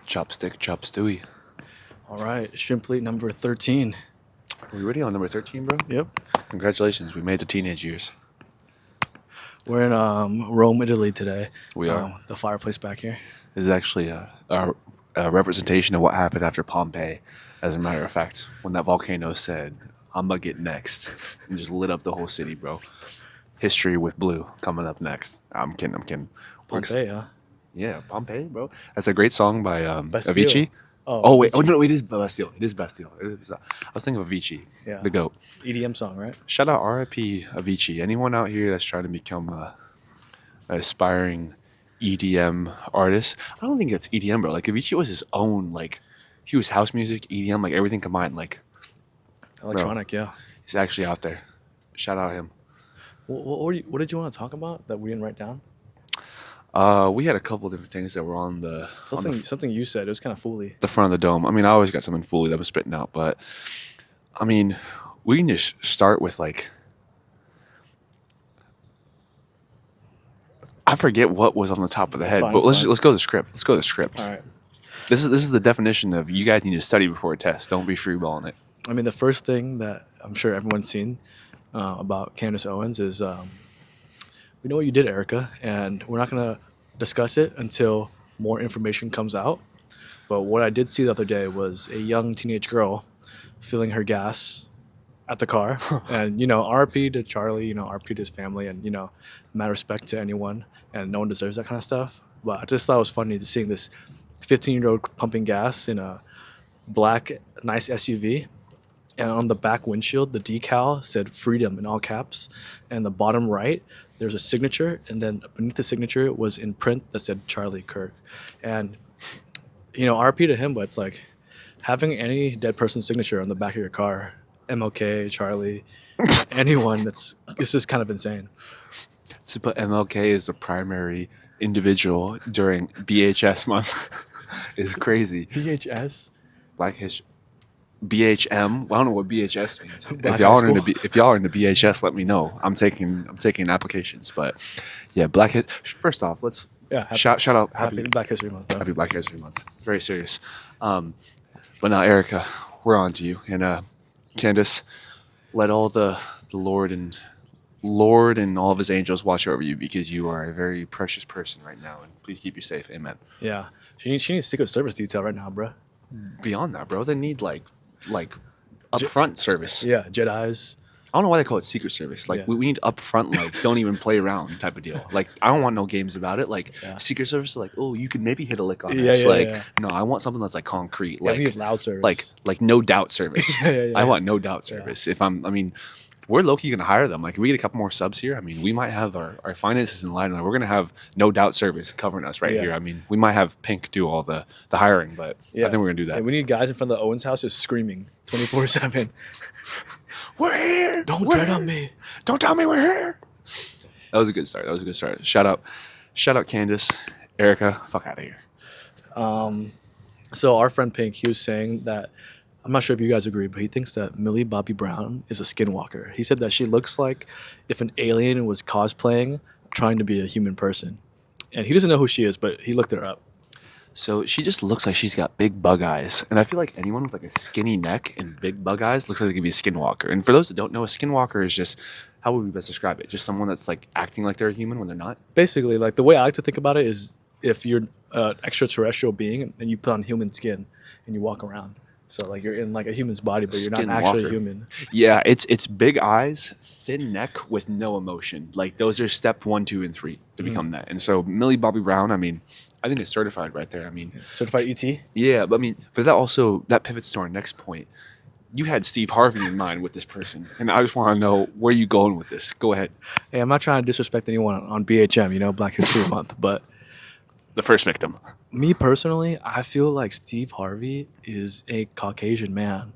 Chopstick, chop stewie. All right, Shimply number 13. Are we ready on number 13, bro? Yep. Congratulations, we made the teenage years. We're in Rome, Italy today. We are. The fireplace back here. This is actually a representation of what happened after Pompeii. As a matter of fact, when that volcano said, I'm gonna get next, and just lit up the whole city, bro. History with blue coming up next. I'm kidding. Pompeii, huh? Yeah, Pompeii, bro. That's a great song by Bastille. Avicii. Oh, Wait. Avicii. No, it is Bastille. It is Bastille. I was thinking of Avicii, Yeah. the GOAT. EDM song, right? Shout out RIP Avicii. Anyone out here that's trying to become an aspiring EDM artist? I don't think that's EDM, bro. Like Avicii was his own, like he was house music, EDM, like everything combined. Like Electronic, yeah. he's actually out there. Shout out him. What did you want to talk about that we didn't write down? We had a couple different things that were on Something you said. It was kind of fooly. the front of the dome. I mean, I always got something fully that I'm spitting out, but I mean, we can just start with like I forget what was on the top of the head, fine, but it's let's fine. go to the script. Let's go to the script. All right. This is the definition of you guys need to study before a test. Don't be freeballing it. I mean, the first thing that I'm sure everyone's seen about Candace Owens is we know what you did, Erica, and we're not going to discuss it until more information comes out. But what I did see the other day was a young teenage girl filling her gas at the car. And, RP to Charlie, RP to his family, and, mad respect to anyone. And no one deserves that kind of stuff. But I just thought it was funny to seeing this 15-year-old pumping gas in a black, nice SUV. And on the back windshield, the decal said freedom in all caps. And the bottom right, there's a signature. And then beneath the signature was in print that said Charlie Kirk. And, RP to him, but it's like having any dead person's signature on the back of your car, MLK, Charlie, anyone, it's just kind of insane. To put MLK as the primary individual during BHS month is crazy. VHS? Black History. BHM. I don't know what BHS means. Black If y'all High are School. if y'all are into BHS, let me know. I'm taking applications. But yeah, First off, let's Yeah, shout out happy Black History Month. Bro. Happy Black History Month. Very serious. But now, Erica, we're on to you. And Candace, let all the Lord and all of his angels watch over you, because you are a very precious person right now. And please keep you safe. Amen. Yeah. She needs Secret Service detail right now, bro. Beyond that, bro, they need like upfront service. Yeah, Jedis. I don't know why they call it Secret Service. Like Yeah. we need upfront, like don't even play around type of deal. Like I don't want no games about it. Like Yeah. Secret Service, like you could maybe hit a lick on Yeah, this. yeah, Like yeah. no, I want something that's like concrete. Yeah, we Like need loud service. like no doubt service. Yeah. I want no doubt service. We're low-key gonna hire them. Like if we get a couple more subs here, I mean, we might have our finances in line. Like, we're gonna have no doubt service covering us right Yeah. here. I mean, we might have Pink do all the hiring, but Yeah. I think we're gonna do that. And we need guys in front of the Owens house just screaming 24/7. We're here. Don't We're tread here. on me. Don't tell me we're here. That was a good start. Shout out Candace, Erica. Fuck out of here. So our friend Pink, he was saying that, I'm not sure if you guys agree, but he thinks that Millie Bobby Brown is a skinwalker. He said that she looks like if an alien was cosplaying, trying to be a human person. And he doesn't know who she is, but he looked her up. So she just looks like she's got big bug eyes, and I feel like anyone with like a skinny neck and big bug eyes looks like they could be a skinwalker. And for those that don't know, a skinwalker is just, how would we best describe it? Just someone that's like acting like they're a human when they're not. Basically, like the way I like to think about it is if you're an extraterrestrial being and you put on human skin and you walk around. So like you're in like a human's body, but you're not actually Skinwalker. human. Yeah, it's big eyes, thin neck with no emotion. Like those are step 1, 2, and 3 to become that. And so Millie Bobby Brown, I mean, I think it's certified right there. I mean, Certified ET? yeah, but that pivots to our next point. You had Steve Harvey in mind with this person, and I just want to know where you going with this. Go ahead. Hey, I'm not trying to disrespect anyone on BHM, Black History Month, but The first victim. me personally, I feel like Steve Harvey is a Caucasian man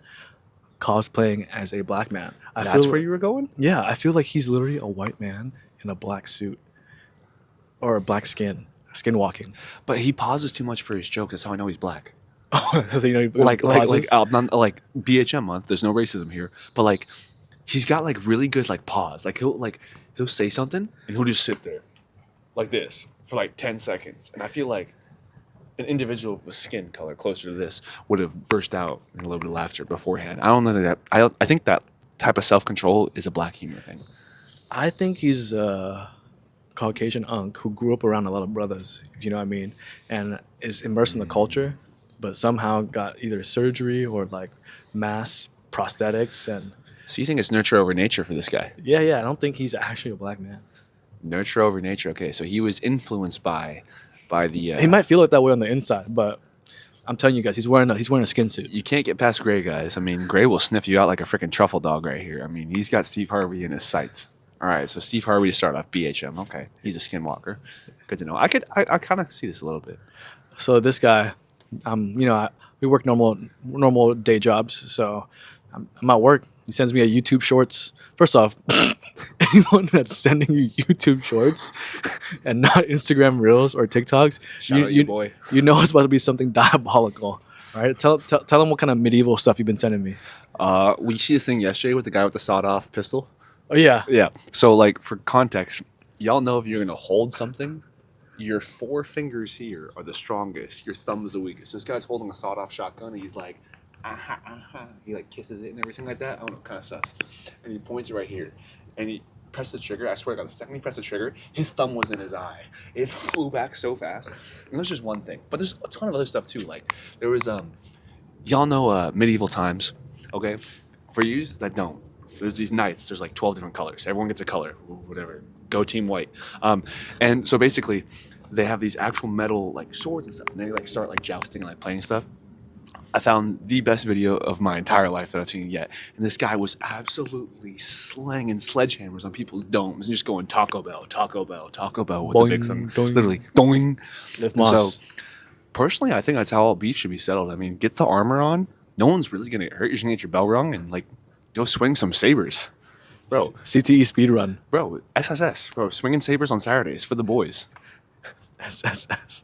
cosplaying as a black man. That's where you were going? Yeah, I feel like he's literally a white man in a black suit or a black skin walking. But he pauses too much for his jokes. That's how I know he's black. Like Like BHM month. There's no racism here, but like he's got like really good like pause. Like he'll say something and he'll just sit there like this for like 10 seconds, and I feel like an individual with skin color closer to this would have burst out in a little bit of laughter beforehand. I don't know that. I think that type of self control is a black humor thing. I think he's a Caucasian unk who grew up around a lot of brothers, if you know what I mean, and is immersed in the culture, but somehow got either surgery or like mass prosthetics. And So you think it's nurture over nature for this guy? yeah, I don't think he's actually a black man. Nurture over nature. Okay, so he was influenced by the. He might feel it that way on the inside, but I'm telling you guys, he's wearing a skin suit. You can't get past Gray, guys. I mean, Gray will sniff you out like a freaking truffle dog right here. I mean, he's got Steve Harvey in his sights. All right, so Steve Harvey to start off, BHM. Okay, he's a skinwalker. Good to know. I kind of see this a little bit. So this guy, we work normal day jobs. So I'm at work. He sends me a YouTube Shorts. First off, anyone that's sending you YouTube Shorts and not Instagram Reels or TikToks, Shout out you, boy. You know it's about to be something diabolical, right? Tell them what kind of medieval stuff you've been sending me. We see this thing yesterday with the guy with the sawed-off pistol. Oh yeah, Yeah. So, like, for context, y'all know if you're gonna hold something, your 4 fingers here are the strongest. Your thumb is the weakest. This guy's holding a sawed-off shotgun, and he's like, aha, aha. He like kisses it and everything like that. I don't know, kind of sus. And he points it right here, and he pressed the trigger. I swear to God, the second he pressed the trigger, his thumb was in his eye. It flew back so fast. And that's just one thing, but there's a ton of other stuff too. Like there was y'all know medieval times, okay? For yous that don't, there's these knights. There's like 12 different colors. Everyone gets a color, whatever. Go team white. And so basically, they have these actual metal like swords and stuff, and they like start like jousting and like playing stuff. I found the best video of my entire life that I've seen yet, and this guy was absolutely slanging sledgehammers on people's domes and just going Taco Bell, Taco Bell, Taco Bell with Boing, the big sun, doing. literally doing. Lift And so, Moss. personally, I think that's how all beef should be settled. I mean, get the armor on. No one's really gonna get hurt. You're just gonna get your bell rung and like go swing some sabers, bro. CTE speedrun. Bro, SSS, bro, swinging sabers on Saturdays for the boys. SSS.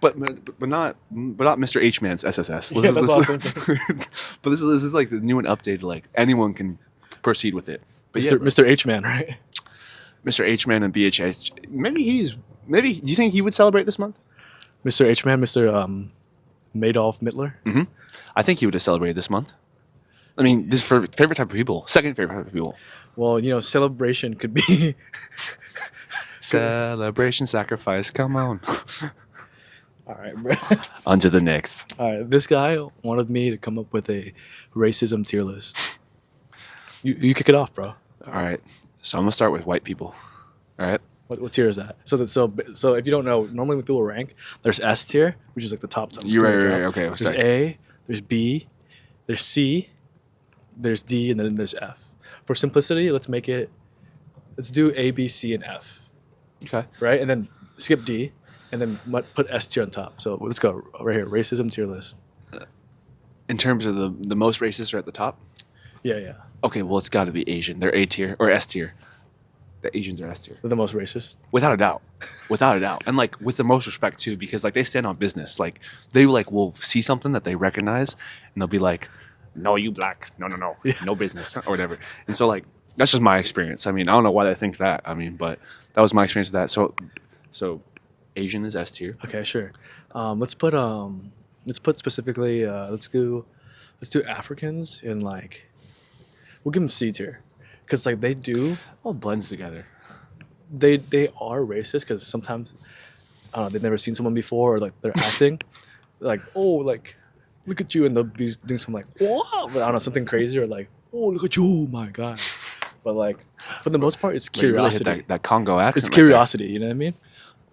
But not Mr. H Man's SSS. Yeah, that's awesome. But this is like the new and updated. Like anyone can proceed with it. But yeah, Mr. H Man, right? Mr. H Man and BHH. Maybe. Do you think he would celebrate this month? Mr. H Man, Mr. Madoff Mittler. I think he would have celebrated this month. I mean, this is for favorite type of people. Second favorite type of people. Well, celebration could be. Celebration, sacrifice. Come on. All right, bro. On to the next. All right, this guy wanted me to come up with a racism tier list. You kick it off, bro. All right. So I'm gonna start with white people. All right. What tier is that? So if you don't know, normally when people rank, there's S tier, which is like the top. You're right. Okay. There's Sorry. A, there's B, there's C, there's D, and then there's F. For simplicity, let's do A, B, C, and F. Okay. Right, and then skip D, and then put S tier on top. So let's go right here, racism tier list. In terms of the most racist are at the top. Yeah. Okay, well, it's got to be Asian. They're A tier or S tier. The Asians are S tier, They're the most racist. without a doubt, and like with the most respect too, because like they stand on business. Like they like will see something that they recognize, and they'll be like, "No, you black, no, Yeah. no business," or whatever. And so like that's just my experience. I mean, I don't know why they think that. I mean, but that was my experience with that. So Asian is S tier. Okay, sure. Let's put specifically. Let's do Africans in like. We'll give them C tier, because like they All blends together. they are racist because sometimes I don't know, they've never seen someone before, or like they're acting like, oh, like look at you, and they'll be doing something like, wow, but I don't know, something crazy, or like, oh, look at you, oh my god. But like for the most part, it's But you really hit curiosity. that Congo accent. It's right there. curiosity, you know what I mean?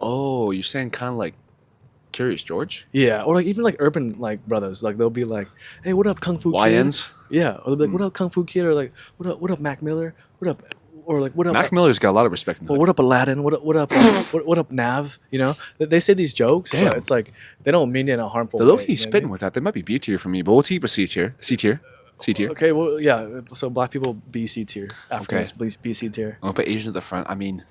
Oh, you're saying kind of like Curious George? Yeah, or like even like urban like brothers, like they'll be like, "Hey, what up, Kung Fu Kid?" YNs? Yeah, or they'll be like, "What up, Kung Fu Kid?" Or like, what up, Mac Miller? What up?" Or like, "What up?" Mac Miller's got a lot of respect in the Well, hood. what up, Aladdin? What up? What up, Nav? You know, they say these jokes, Damn. but it's like they don't mean it in a harmful The way. low-key you know what I spitting mean? with that. They might be B tier for me, but we'll keep a C tier. C tier. C tier. Okay, well, yeah. So black people B C tier, Africans B C tier. I'll put Asian at the front. I mean,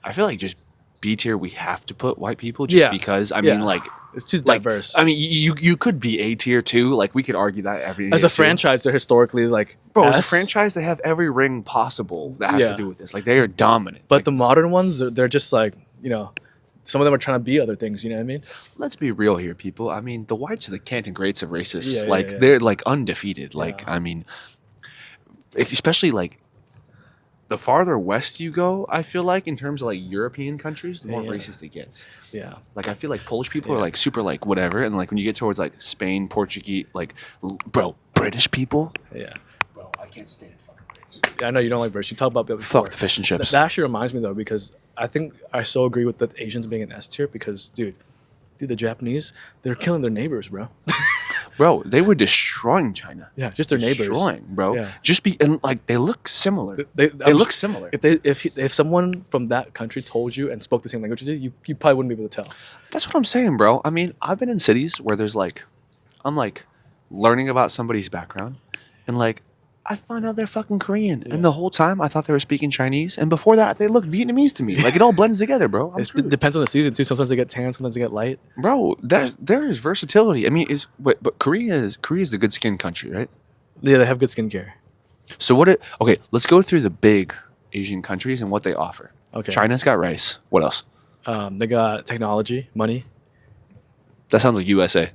I feel like just B tier we have to put white people just Yeah. because. I Yeah. mean, like It's too like, diverse. I mean, you could be A tier too. Like we could argue that every as day a too. franchise, they're historically like Bro, as a S, franchise, they have every ring possible that has Yeah. to do with this. Like they are dominant. but Like, the modern ones, they're just like some of them are trying to be other things. You know what I mean? Let's be real here, people. I mean, the whites are the Canton Greats of racists. Yeah, Like yeah. they're like undefeated. Like Yeah. I mean, especially like the farther west you go, I feel like in terms of like European countries, the more Yeah. racist it gets. Yeah. Like I feel like Polish people are Yeah. like super like whatever, and like when you get towards like Spain, Portuguese, like bro, British people, Yeah. bro, I can't stand fucking Brits. I know you don't like British. You talked about that before. Fuck the fish and chips. That actually reminds me though, because I think I so agree with the Asians being an S tier because, dude, the Japanese, they're killing their neighbors, bro. Bro, they were destroying China. Yeah, just their neighbors. Destroying, bro. Yeah. And like they look similar. They They look similar. If someone from that country told you and spoke the same language as you, you probably wouldn't be able to tell. That's what I'm saying, bro. I mean, I've been in cities where there's like, I'm like learning about somebody's background, and like I find out they're fucking Korean, and the whole time I thought they were speaking Chinese, and before that they looked Vietnamese to me. Like it all blends together, bro. I'm It screwed. depends on the season too. Sometimes they get tan, sometimes they get light. Bro, there is versatility. I mean, but Korea is the good skin country, right? Yeah, they have good skincare. So okay, let's go through the big Asian countries and what they offer. Okay. China's got rice. What else? They got technology, money. That sounds like USA.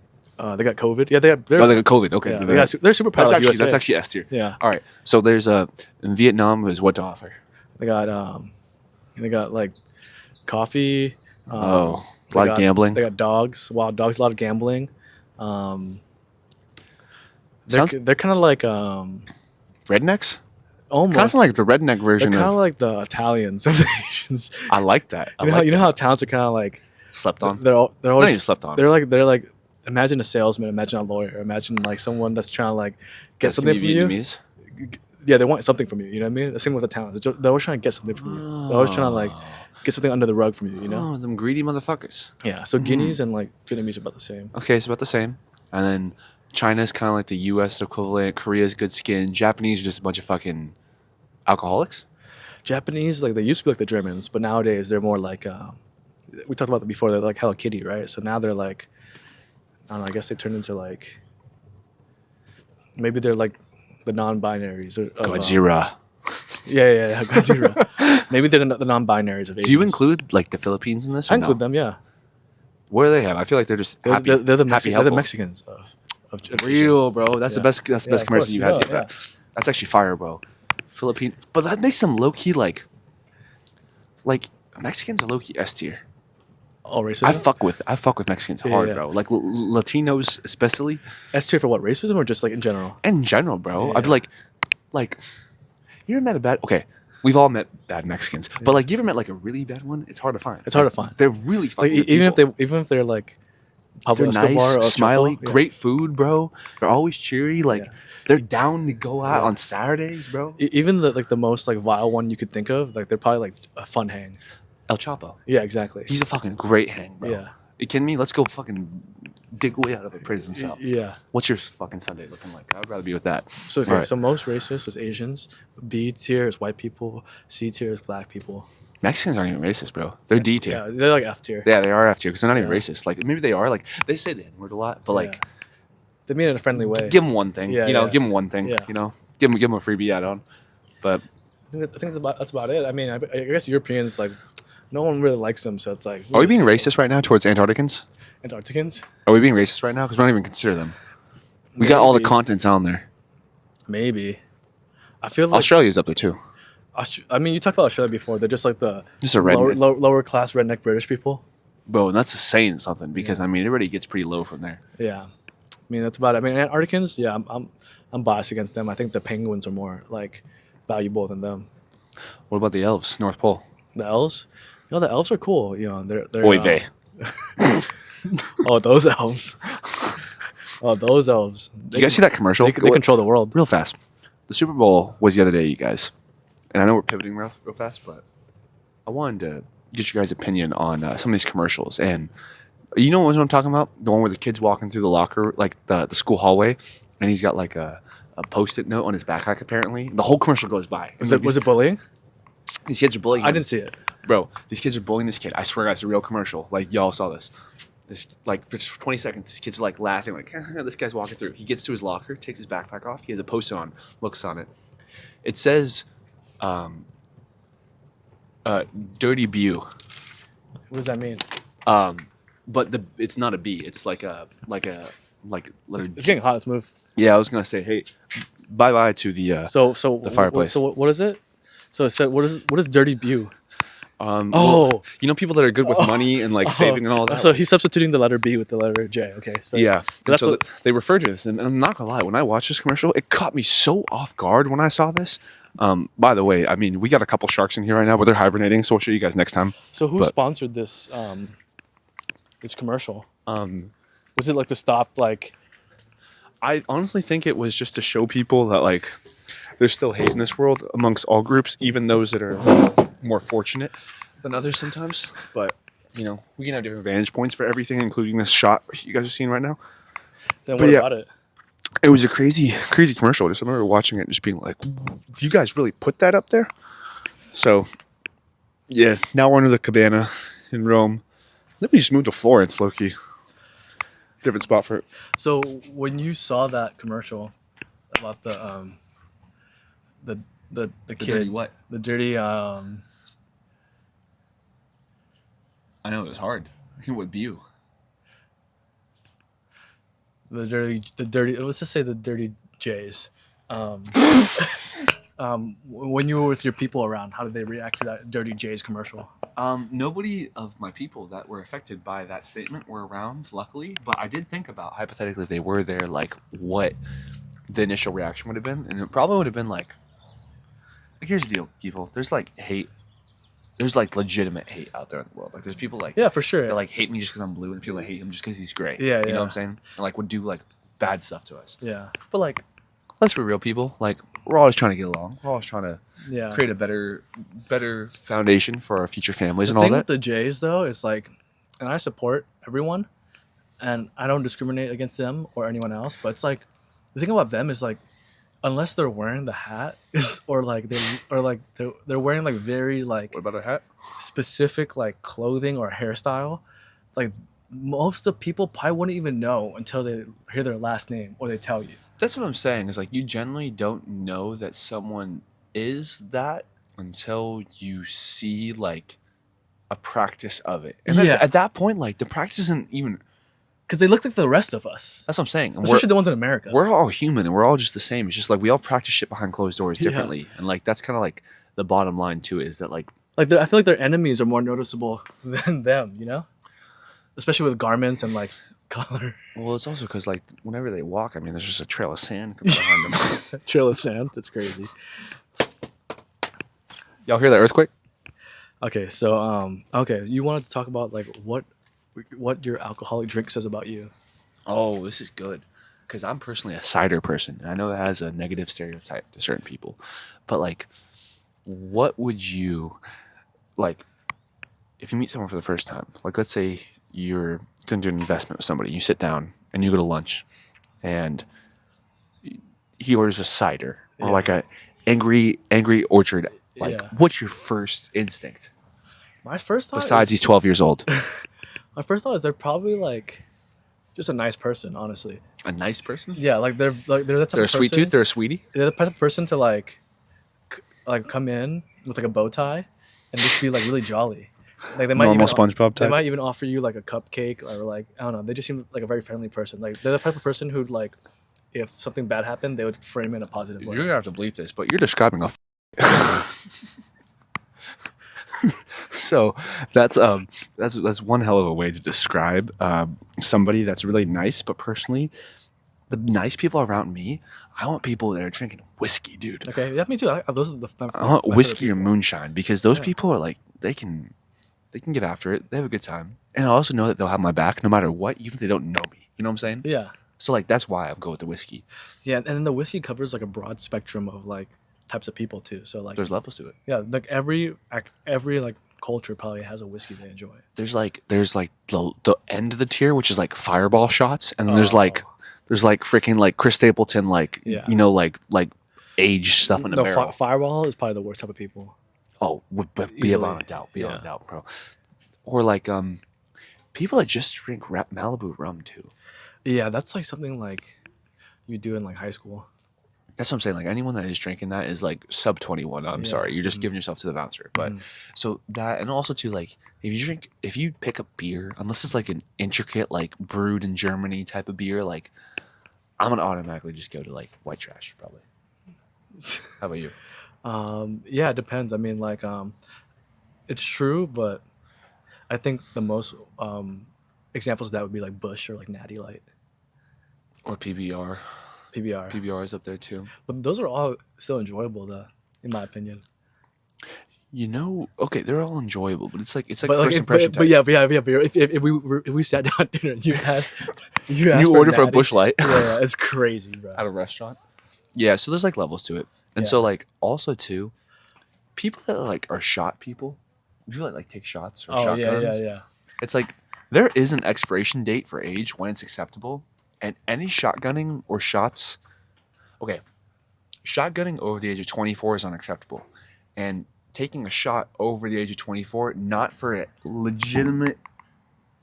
They got COVID. Yeah, they got. Oh, they got COVID. Okay, Yeah, they're super that's powerful. actually that's actually S tier. Yeah. All right. So there's in Vietnam is what to offer. They got like coffee. A they lot of gambling. They got dogs, wild dogs, a lot of gambling. Sounds They're kind of like rednecks. almost Kind of like the redneck they're version kind of of. like the Italians of the Asians. I like that. I You know, like you know that. how Italians are kind of like Slept on. they're Not always even slept on. they're like imagine a salesman, imagine a lawyer, imagine like someone that's trying to like get That's something gonna from be you. Vietnamese. Yeah, they want something from you. You know what I mean? The same with Italians. They're always trying to get something from you. They're always trying to like get something under the rug from you. You know? Oh, them greedy motherfuckers. Yeah. So Guineas and like Vietnamese are about the same. Okay, it's about the same. And then China's kind of like the U.S. equivalent. Korea's good skin. Japanese are just a bunch of fucking alcoholics. Japanese, like they used to be like the Germans, but nowadays they're more like we talked about that before. They're like Hello Kitty, right? So now they're like I don't know. I guess they turned into like maybe they're like the non-binaries. Godzilla. Yeah, Godzilla. Maybe they're the non-binaries of Asians. Do you include like the Philippines in this? Or I include no? them, yeah. What do they have? I feel like they're just They're, happy. they're the happy, they're the helpful. Mexicans of Asia. Real, bro. That's the Yeah. best. That's the Yeah, best of comparison course, you you had. know, Yeah. That's actually fire, bro. Philippine, but that makes them low key like Mexicans are low key S tier. Oh, racism. I fuck with Mexicans Yeah, hard, yeah. bro. Like Latinos especially. S tier for what? Racism or just like in general? In general, bro. Yeah. I'd be like, you ever met a bad? Okay, we've all met bad Mexicans, but like, you ever met like a really bad one? It's hard to find. It's hard to find. They're really Like fucking. good even people. if they're like Pablo They're Escobar nice, or El Chapo, smiley, yeah. great food, bro. They're always cheery. Like Yeah. they're down to go out Yeah. on Saturdays, bro. Even the most like vile one you could think of, like they're probably like a fun hang. El Chapo. Yeah, exactly. He's a fucking great hang, bro. Yeah. You kidding me? Let's go fucking dig away out of a prison cell. Yeah. What's your fucking Sunday looking like? I'd rather be with that. So okay, Alright. so most racist is Asians. B tier is white people. C tier is black people. Mexicans aren't even racist, bro. They're D tier. Yeah, they're like F tier. Yeah, they are F tier because they're not even Yeah. racist. Like maybe they are. Like they say the N word a lot, but like Yeah. They mean it in a friendly way. give them one thing. Yeah, you know, yeah. give them one thing. Yeah. You know, give them a freebie add on. But I think that's about it. I mean, I guess Europeans like no one really likes them, so it's like. are we being racist right now towards Antarcticans? Antarcticans? Are we being racist right now? Because we don't even consider them. We got all the Maybe. continents on there. Maybe. I feel like Australia's up there too. I mean, you talked about Australia before. They're just like the Just a redneck. lower class redneck British people. Bro, and that's saying something because I mean everybody gets pretty low from there. Yeah, I mean that's about it. I mean, Antarcticans. Yeah, I'm biased against them. I think the penguins are more like valuable than them. What about the elves? North Pole. The elves. You know, the elves are cool. You know, they're. Oy vey. Oh, those elves. Oh, those elves. You guys see that commercial? They control the world. Real fast. The Super Bowl was the other day, you guys. And I know we're pivoting real fast, but I wanted to get your guys' opinion on some of these commercials. And you know what I'm talking about? The one where the kid's walking through the locker, like the school hallway, and he's got like a Post-it note on his backpack, apparently. The whole commercial goes by. Was it bullying? These kids are bullying I him. didn't see it. Bro, these kids are bullying this kid. I swear, guys, it's a real commercial. Like, y'all saw this. This, like, for 20 seconds, this kid's, like, laughing, like, this guy's walking through. He gets to his locker, takes his backpack off. He has a Post-it on, looks on it. It says, Dirty Bew. What does that mean? But it's not a B. It's like letter It's getting hot. Let's move. Yeah, I was gonna say, hey, bye bye to the So the fireplace. So what is it? So it said what is dirty bew? Well, people that are good with money and like saving and all that. So he's substituting the letter B with the letter J. Okay, so Yeah, that's so what. they refer to this, and I'm not gonna lie. When I watched this commercial, it caught me so off guard when I saw this. By the way, I mean we got a couple sharks in here right now, but they're hibernating, so we'll show you guys next time. So who But- sponsored this this commercial? Was it like to stop like? I honestly think it was just to show people that like there's still hate in this world amongst all groups, even those that are more fortunate than others sometimes. But we can have different vantage points for everything, including this shot you guys are seeing right now. Then But what yeah. about it? It was a crazy commercial. Just I remember watching it and just being like, do you guys really put that up there? So yeah, now we're under the cabana in Rome. Then we just moved to Florence, low-key. Different spot for it. So when you saw that commercial about the kid, dirty what? the dirty I know it was hard. I think with you. the dirty let's just say the dirty J's. When you were with your people around, how did they react to that dirty J's commercial? Nobody of my people that were affected by that statement were around, luckily. But I did think about, hypothetically, if they were there, like, what the initial reaction would have been. And it probably would have been like here's the deal, people. There's, like, hate. There's, like, legitimate hate out there in the world. Like, there's people, like, Yeah, for sure. that, like, hate me just because I'm blue, and people that hate him just because he's gray. Yeah, You know yeah. what I'm saying? And, like, would do, like, bad stuff to us. Yeah, But, like, let's be real, people. Like, we're always trying to get along. We're always trying to yeah. create a better foundation for our future families The and all thing that. with the J's though is like, and I support everyone, and I don't discriminate against them or anyone else. But it's like, the thing about them is like, unless they're wearing the hat, or like they're wearing like very like What about a hat? specific like clothing or hairstyle, like most of the people probably wouldn't even know until they hear their last name or they tell you. That's what I'm saying. Is like you generally don't know that someone is that until you see like a practice of it. And Yeah. at that point, like the practice isn't even. Because they look like the rest of us, That's what I'm saying. And especially the ones in America. we're all human and we're all just the same. It's just like we all practice shit behind closed doors Yeah. differently, and like that's kind of like the bottom line to it. Is that like Like I feel like their enemies are more noticeable than them, you know, especially with garments and like color. well, it's also because like whenever they walk, I mean, there's just a trail of sand behind them. Trail of sand. That's crazy. Y'all hear that earthquake? Okay, so okay, you wanted to talk about like what your alcoholic drink says about you. Oh, this is good. Because I'm personally a cider person. And I know that has a negative stereotype to certain people. But, like, what would you, like, if you meet someone for the first time, like, let's say you're going to do an investment with somebody, you sit down and you go to lunch and he orders a cider or Yeah. like a angry orchard. Like, Yeah. what's your first instinct? My first thought Besides, is, he's 12 years old. my first thought is they're probably like just a nice person, honestly. A nice person? Yeah, like they're the type They're a of sweet person, tooth? They're a sweetie? They're the type of person to like come in with like a bow tie and just be like really jolly. Like they might Normal even SpongeBob they type? might even offer you like a cupcake or like I don't know. They just seem like a very friendly person. Like they're the type of person who'd like if something bad happened, they would frame it in a positive way. You're gonna have to bleep this, but you're describing a. So that's one hell of a way to describe somebody that's really nice. But personally, the nice people around me, I want people that are drinking whiskey, dude. Okay, yeah, me too. Those are the. I want my whiskey favorite or people. moonshine because those Yeah. people are like they can get after it. They have a good time, and I also know that they'll have my back no matter what, even if they don't know me. You know what I'm saying? Yeah, So like that's why I'll go with the whiskey. yeah, and then the whiskey covers like a broad spectrum of like types of people too. So like There's levels to it. yeah, like every like culture probably has a whiskey they enjoy. There's like the end of the tier, which is like fireball shots, and then there's Oh. like freaking like Chris Stapleton, like Yeah. like aged stuff in a No, barrel. Fireball is probably the worst type of people. Oh, beyond Easily. a doubt, beyond Yeah. a doubt, bro. Or like people that just drink Malibu rum too. Yeah, that's like something like you do in like high school. That's what I'm saying. Like anyone that is drinking that is like sub 21. I'm Yeah. sorry, you're just giving yourself to the bouncer. But so that, and also too, like if you pick up beer, unless it's like an intricate, like brewed in Germany type of beer, like I'm gonna automatically just go to like white trash probably. How about you? Yeah, it depends. I mean, like, it's true, but I think the most examples of that would be like Bush or like Natty Light, Or PBR. PBR. PBR is up there too. But those are all still enjoyable, though, in my opinion. Okay, they're all enjoyable, but it's like But like, first impression but type. yeah. But if we sat down at dinner and you asked You order for a Natty, Bush Light yeah, it's crazy, bro. at a restaurant. Yeah, so there's like levels to it, and so Yeah. like also too, people that like are shot people that like take shots or Oh yeah, shotguns. yeah. It's like there is an expiration date for age when it's acceptable, and any shotgunning or shots. Okay, shotgunning over the age of 24 is unacceptable, and taking a shot over the age of 24, not for a legitimate,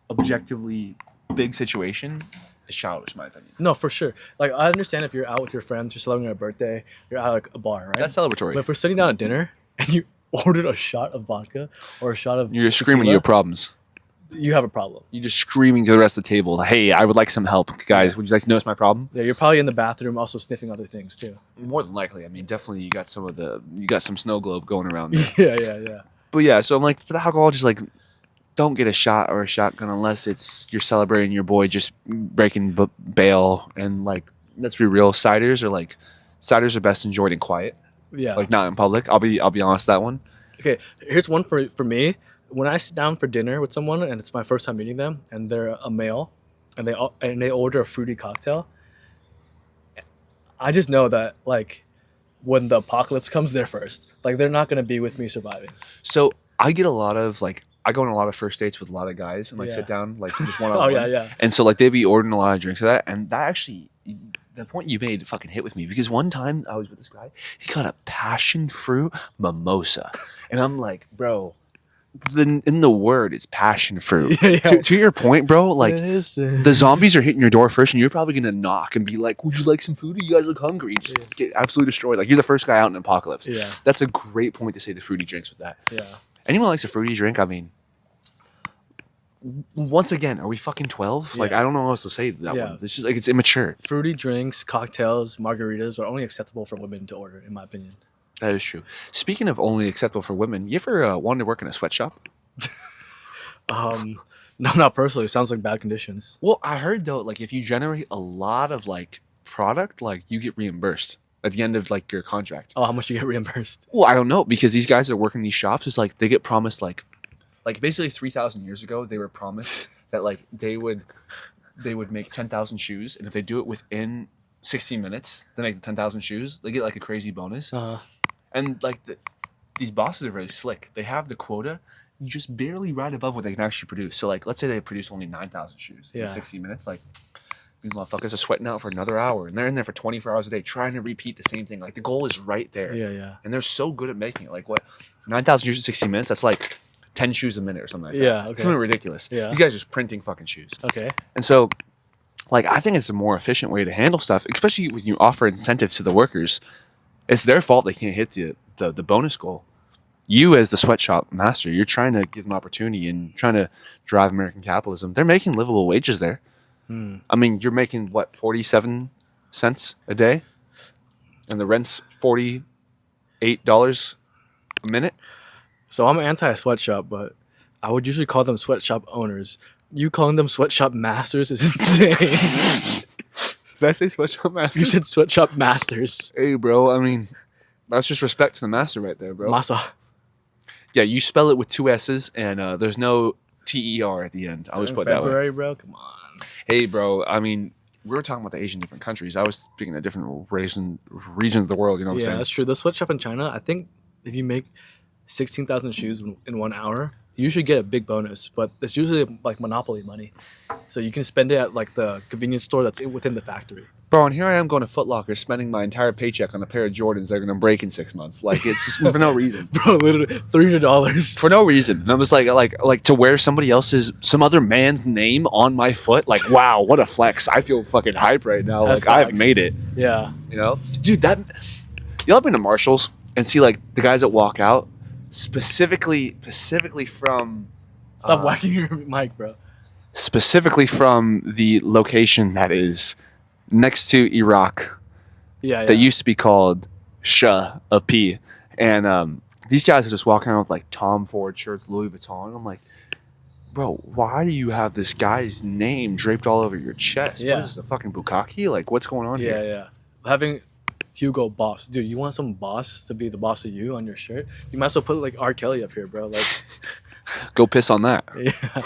objectively big situation, is childish, in my opinion. No, for sure. Like, I understand if you're out with your friends, you're celebrating a birthday, you're out at like a bar, right? That's celebratory. But if we're sitting down at dinner and you ordered a shot of vodka or a shot of You're screaming tequila, your problems. you have a problem. You're just screaming to the rest of the table, "Hey, I would like some help, guys. Would you like to notice my problem?" Yeah, you're probably in the bathroom also sniffing other things too. More than likely. I mean, definitely you got some snow globe going around there. Yeah. But yeah, so I'm like, for the alcohol, just like don't get a shot or a shotgun unless you're celebrating your boy just breaking bail. And like, let's be real, ciders are best enjoyed in quiet, Yeah. like not in public. I'll be honest, that one. Okay, here's one for me. When I sit down for dinner with someone and it's my first time meeting them and they're a male and they order a fruity cocktail, I just know that like when the apocalypse comes, they're first. Like they're not gonna be with me surviving. So I get a lot of like, I go on a lot of first dates with a lot of guys and like Yeah. sit down like just one on Oh one. yeah. And so like they'd be ordering a lot of drinks of that, and that actually, the point you made fucking hit with me, because one time I was with this guy, he got a passion fruit mimosa, and I'm like, bro, in the word, it's passion fruit. Yeah. To your point, bro, like Listen. the zombies are hitting your door first, and you're probably gonna knock and be like, "Would you like some food? You guys look hungry." And just get absolutely destroyed. Like you're the first guy out in an apocalypse. Yeah. That's a great point to say the fruity drinks with that. Yeah. Anyone likes a fruity drink? I mean, once again, are we fucking 12? Like, Yeah. I don't know what else to say to that Yeah. one. It's just like, it's immature. Fruity drinks, cocktails, margaritas are only acceptable for women to order, in my opinion. That is true. Speaking of only acceptable for women, you ever wanted to work in a sweatshop? No, not personally. It sounds like bad conditions. Well, I heard though, like if you generate a lot of like product, like you get reimbursed at the end of like your contract. Oh, how much do you get reimbursed? Well, I don't know, because these guys that work in these shops, it's like they get promised like basically 3,000 years ago, they were promised that like they would make 10,000 shoes, and if they do it within 60 minutes, they make 10,000 shoes. They get like a crazy bonus. And like these bosses are very slick. They have the quota just barely right above what they can actually produce. So like, let's say they produce only 9,000 shoes in 60 minutes. Like these motherfuckers are sweating out for another hour, and they're in there for 24 hours a day trying to repeat the same thing. Like the goal is right there. Yeah. And they're so good at making it. Like what, 9,000 shoes in 60 minutes? That's like 10 shoes a minute or something like that. Yeah, okay. Something ridiculous. Yeah. These guys are just printing fucking shoes. Okay. And so, like, I think it's a more efficient way to handle stuff, especially when you offer incentives to the workers. It's their fault they can't hit the bonus goal. You, as the sweatshop master, you're trying to give them opportunity and trying to drive American capitalism. They're making livable wages there. I mean, you're making, what, 47 cents a day? And the rent's $48 a minute? So I'm anti-sweatshop, but I would usually call them sweatshop owners. You calling them sweatshop masters is insane. Did I say sweatshop master? You said sweatshop masters. Hey, bro, I mean, that's just respect to the master right there, bro. Masa. Yeah, you spell it with two S's, and there's no T-E-R at the end. I always put that way. February, bro. Come on. Hey, bro, I mean, we were talking about the Asian different countries. I was speaking of different regions of the world, you know what I'm Yeah, saying? that's true. The sweatshop in China, I think if you make 16,000 shoes in 1 hour, you should get a big bonus, but it's usually like monopoly money, so you can spend it at like the convenience store that's within the factory. Bro, and here I am going to Foot Locker, spending my entire paycheck on a pair of Jordans that are going to break in 6 months. Like, it's just for no reason. Bro, literally $300. For no reason. And I'm just like to wear some other man's name on my foot. Like, wow, what a flex. I feel fucking hype right now. That's like, I've facts. made it. Yeah. You know? Dude, y'all been to Marshalls and see, like, the guys that walk out specifically from... Stop whacking your mic, bro. Specifically from the location that is next to Iraq. Yeah. That used to be called Shah of P. And these guys are just walking around with like Tom Ford shirts, Louis Vuitton. I'm like, bro, why do you have this guy's name draped all over your chest? Yeah. What is this, a fucking bukkake? Like, what's going on here? Yeah. Having Hugo Boss. Dude, you want some boss to be the boss of you on your shirt? You might as well put like R. Kelly up here, bro. Like, Go piss on that. yeah.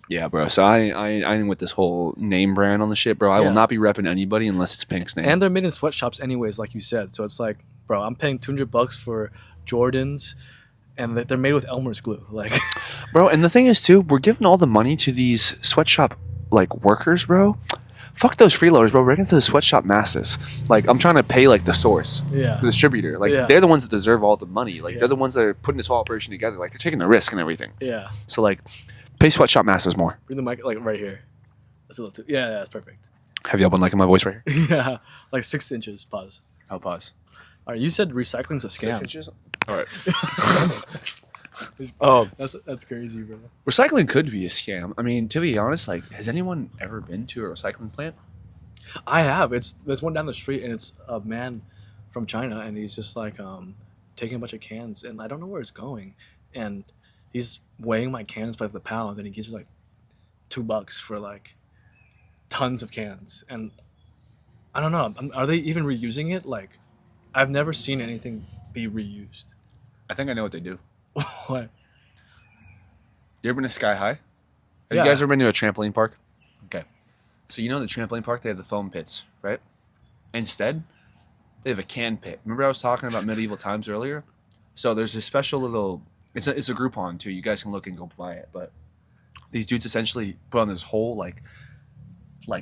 Yeah, bro. So I ain't with this whole name brand on the shit, bro. I will Yeah. not be repping anybody unless it's Pink's name. And they're made in sweatshops anyways, like you said. So it's like, bro, I'm paying $200 for Jordans, and they're made with Elmer's glue. Like, Bro, and the thing is too, we're giving all the money to these sweatshop like workers, bro. Fuck those freeloaders, bro. We're getting to the sweatshop masses. Like, I'm trying to pay like the source, yeah. the distributor. Like, Yeah. they're the ones that deserve all the money. Like, Yeah. they're the ones that are putting this whole operation together. Like, they're taking the risk and everything. Yeah. So like, pay sweatshop masses more. Bring the mic like right here. That's a little too. Yeah, that's perfect. Have y'all been liking my voice right here? Yeah, like 6 inches. Pause. I'll pause. All right, you said recycling's a scam. 6 inches. All right. That's crazy, bro. Recycling could be a scam. I mean, to be honest, like, has anyone ever been to a recycling plant? I have. There's one down the street, and it's a man from China, and he's just like taking a bunch of cans, and I don't know where it's going, and he's weighing my cans by the pound, and he gives me like $2 for like tons of cans, and I don't know. Are they even reusing it? Like, I've never seen anything be reused. I think I know what they do. What? You ever been to Sky High? Have Yeah. you guys ever been to a trampoline park? Okay. So you know the trampoline park, they have the foam pits, right? Instead, they have a can pit. Remember I was talking about medieval times earlier? So there's this special little... It's a Groupon, too. You guys can look and go buy it. But these dudes essentially put on this whole, like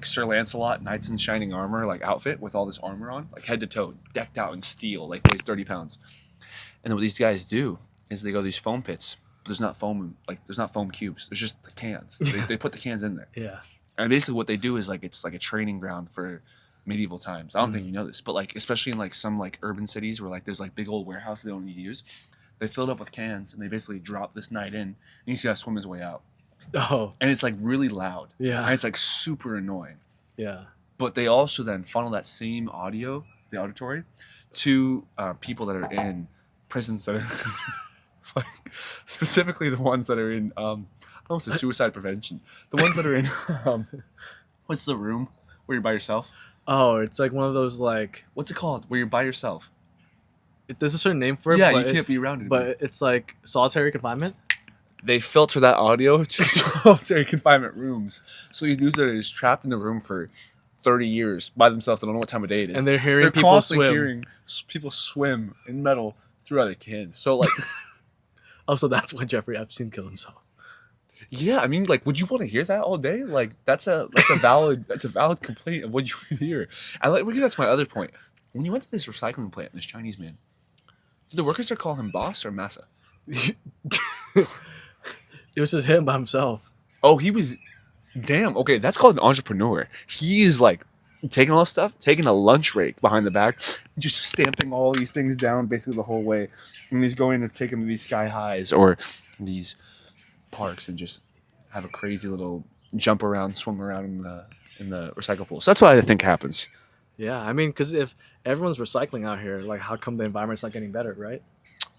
Sir Lancelot, Knights in Shining Armor, like, outfit with all this armor on, like, head to toe, decked out in steel, like, weighs 30 pounds. And then what these guys do is they go to these foam pits. But there's not foam cubes. There's just the cans. They put the cans in there. Yeah. And basically what they do is, like, it's like a training ground for medieval times. I don't think you know this, but, like, especially in, like, some, like, urban cities where, like, there's, like, big old warehouses they don't need to use. They fill it up with cans, and they basically drop this knight in, and he's got to swim his way out. Oh. And it's, like, really loud. Yeah. And it's, like, super annoying. Yeah. But they also then funnel that same audio, the auditory, to people that are in prisons that are, like, specifically the ones that are in, almost a suicide prevention. The ones that are in, what's the room where you're by yourself? Oh, it's like one of those like. What's it called? Where you're by yourself? There's a certain name for it. Yeah, but you can't be around it. But it's like solitary confinement. They filter that audio to solitary confinement rooms. So these dudes are just trapped in a room for 30 years by themselves. They don't know what time of day it is. And they're hearing people constantly swim. hearing people swim in metal through other cans. So, like, Also, that's why Jeffrey Epstein killed himself. yeah, I mean, like, would you want to hear that all day? Like, that's a valid complaint of what you would hear. And like, that's my other point. When you went to this recycling plant, this Chinese man, did the workers there call him boss or massa? It was just him by himself. Oh, he was. Damn. Okay, that's called an entrepreneur. He is like taking all this stuff, taking a lunch break behind the back, just stamping all these things down basically the whole way. And he's going to take them to these Sky Highs or these parks and just have a crazy little jump around, swim around in the recycle pool. So that's what I think happens. Yeah, I mean, because if everyone's recycling out here, like, how come the environment's not getting better, right?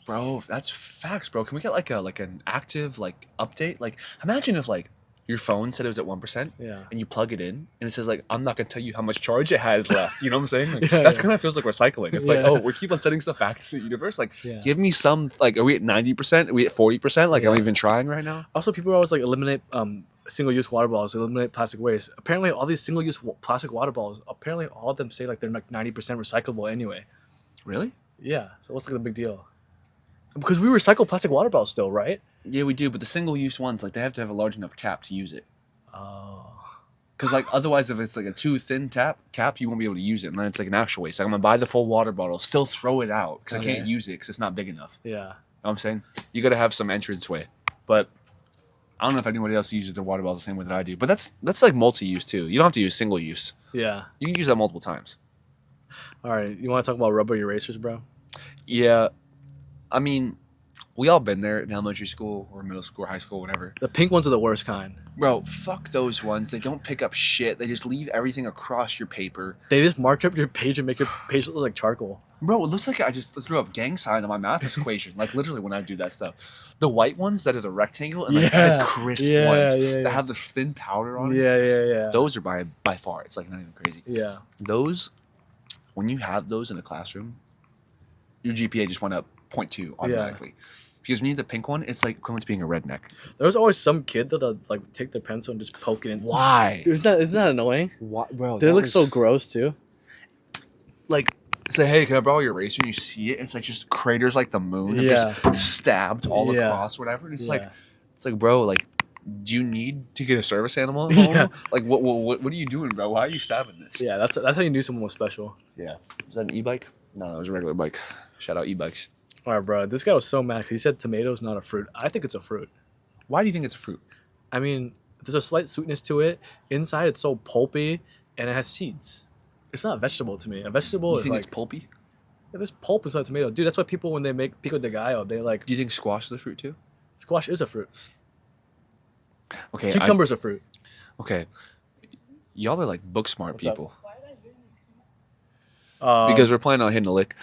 Bro, that's facts, bro. Can we get like an active like update? Like, imagine if like your phone said it was at 1%, Yeah. and you plug it in, and it says like, I'm not gonna tell you how much charge it has left. You know what I'm saying? Like, Yeah, that's yeah. kind of feels like recycling. It's like, Yeah. oh, we keep on sending stuff back to the universe. Like, Yeah. give me some. Like, are we at 90%? Are we at 40%? Like, Yeah. am I even trying right now? Also, people are always like eliminate single-use water bottles, eliminate plastic waste. Apparently, all these single-use plastic water bottles, apparently all of them say like they're like 90% recyclable anyway. Really? Yeah. So what's like the big deal? Because we recycle plastic water bottles still, right? Yeah, we do, but the single-use ones, like, they have to have a large enough cap to use it. Oh. Because, like, otherwise, if it's, like, a too thin cap, you won't be able to use it, and then it's, like, an actual waste. Like, I'm going to buy the full water bottle, still throw it out, because I can't use it because it's not big enough. Yeah. You know what I'm saying? You got to have some entranceway. But I don't know if anybody else uses their water bottles the same way that I do. But that's like, multi-use, too. You don't have to use single-use. Yeah. You can use that multiple times. All right. You want to talk about rubber erasers, bro? Yeah. I mean, we all been there in elementary school or middle school or high school, whatever. The pink ones are the worst kind. Bro, fuck those ones. They don't pick up shit. They just leave everything across your paper. They just mark up your page and make your page look like charcoal. Bro, it looks like I just threw up gang sign on my math equation. Like, literally, when I do that stuff. The white ones that are the rectangle and like, the crisp ones that have the thin powder on it. Yeah. Those are by far. It's like not even crazy. Yeah. Those, when you have those in a classroom, your GPA just went up 0.2 automatically. Yeah. Because when you need the pink one, it's like equivalent to being a redneck. There's always some kid that'll like take their pencil and just poke it in. Why? Isn't that annoying? What, bro? They look so gross too. Like, say, hey, can I borrow your eraser? And you see it, and it's like just craters like the moon, and just stabbed all across, whatever. And it's like, bro, like, do you need to get a service animal? Like, what are you doing, bro? Why are you stabbing this? Yeah, that's how you knew someone was special. Yeah. Was that an e-bike? No, that was a regular bike. Shout out e-bikes. All right, bro. This guy was so mad because he said tomato's not a fruit. I think it's a fruit. Why do you think it's a fruit? I mean, there's a slight sweetness to it. Inside, it's so pulpy, and it has seeds. It's not a vegetable to me. A vegetable is like... You think it's pulpy? Yeah, there's pulp inside tomato. Dude, that's why people, when they make pico de gallo, they like... Do you think squash is a fruit, too? Squash is a fruit. Okay. Cucumber's a fruit. Okay. Y'all are like book smart people. Why are you guys doing this? Because we're planning on hitting a lick.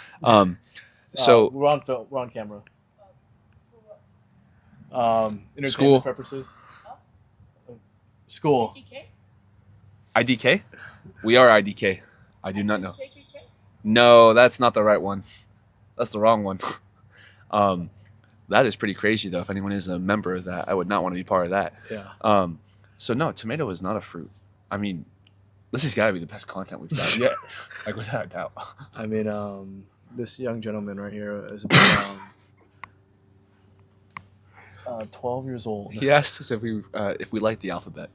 So we're on film. We're on camera. Entertainment School. purposes. School. IDK? We are IDK. I do not know. No, that's not the right one. That's the wrong one. That is pretty crazy, though. If anyone is a member of that, I would not want to be part of that. Yeah. So no, tomato is not a fruit. I mean, this has got to be the best content we've done yet. Like, without a doubt. I mean, this young gentleman right here is about 12 years old. He asked us if we like the alphabet.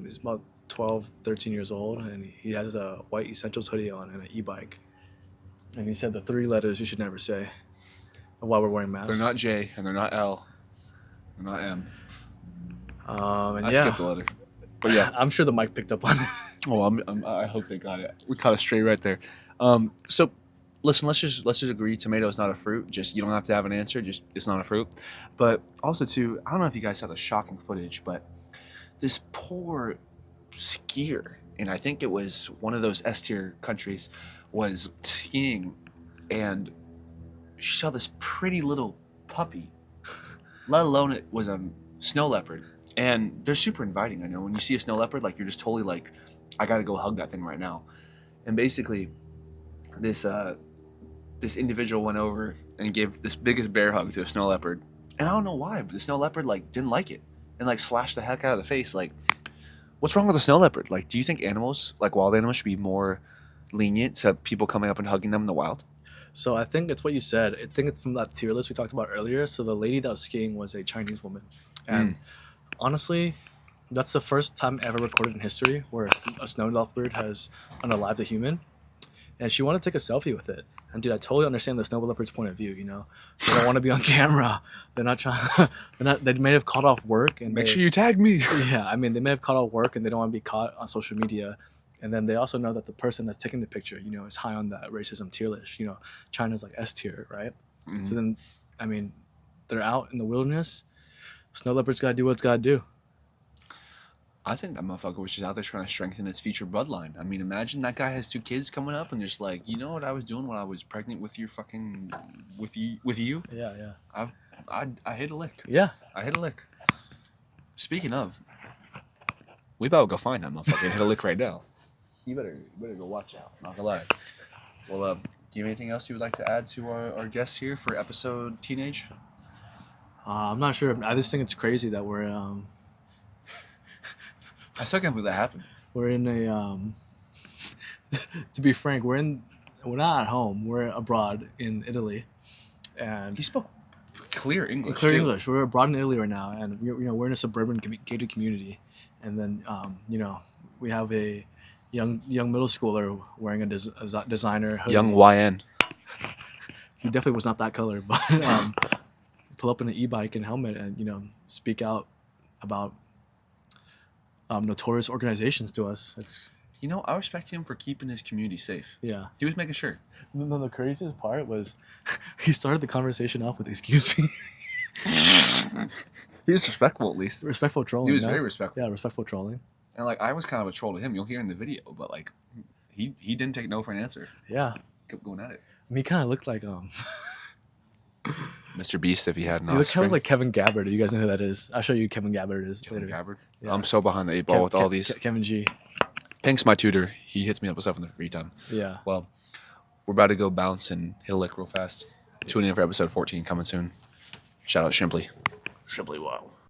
He's about 12, 13 years old, and he has a white Essentials hoodie on and an e-bike. And he said the 3 letters you should never say while we're wearing masks. They're not J, and they're not L. They're not M. And I skipped the letter. But yeah. I'm sure the mic picked up on it. Oh, I hope they got it. We caught it straight right there. So, listen, let's just agree tomato is not a fruit. Just, you don't have to have an answer. Just, it's not a fruit. But also, too, I don't know if you guys saw the shocking footage, but this poor skier, and I think it was one of those S-tier countries, was skiing, and she saw this pretty little puppy, let alone it was a snow leopard. And they're super inviting. I know when you see a snow leopard, like, you're just totally like, I gotta go hug that thing right now. And basically, this individual went over and gave this biggest bear hug to a snow leopard. And I don't know why, but the snow leopard like didn't like it and like slashed the heck out of the face. Like, what's wrong with a snow leopard? Like, do you think animals, like wild animals, should be more lenient to people coming up and hugging them in the wild? So I think it's what you said. I think it's from that tier list we talked about earlier. So the lady that was skiing was a Chinese woman, and honestly, that's the first time ever recorded in history where a snow leopard has unalived a human, and she wanted to take a selfie with it. And dude, I totally understand the snow leopard's point of view. You know, they don't want to be on camera. They're not trying. They may have called off work and make sure you tag me. Yeah, I mean, they may have called off work and they don't want to be caught on social media. And then they also know that the person that's taking the picture, you know, is high on that racism tier list. You know, China's like S tier, right? Mm-hmm. So then, I mean, they're out in the wilderness. Snow leopard's got to do what it's got to do. I think that motherfucker was just out there trying to strengthen his future bloodline. I mean, imagine that guy has 2 kids coming up and just like, you know what I was doing when I was pregnant with your fucking, with you? Yeah. I hit a lick. Yeah. I hit a lick. Speaking of, we about to go find that motherfucker and hit a lick right now. You better go watch out. Not gonna lie. Well, do you have anything else you would like to add to our guests here for episode Teenage? I'm not sure. I just think it's crazy that we're I still can't believe that happened. We're in a to be frank, we're not at home. We're abroad in Italy, and he spoke clear English. Clear too. English. We're abroad in Italy right now, and we're in a suburban gated community, and then we have a young middle schooler wearing a designer hoodie. Young YN. He definitely was not that color, but pull up in an e-bike and helmet and speak out about notorious organizations to us. It's I respect him for keeping his community safe. yeah. He was making sure. No, the craziest part was he started the conversation off with "Excuse me." He was respectful, at least. Respectful trolling. He was no? very respectful. Yeah, respectful trolling. And like I was kind of a troll to him. You'll hear in the video, but like he didn't take no for an answer. Yeah, Kept going at it. he kind of looked like Mr. Beast, if he had an he looked kind offspring. of like Kevin Gabbard. You guys know who that is? I'll show you who Kevin Gabbard is Kevin later. Gabbard. Yeah. I'm so behind the 8 ball with all these. Kevin G. Pink's my tutor. He hits me up with stuff in the free time. Yeah. Well, we're about to go bounce and hit a lick real fast. Tune in for episode 14 coming soon. Shout out Shimply. Shimply, wow.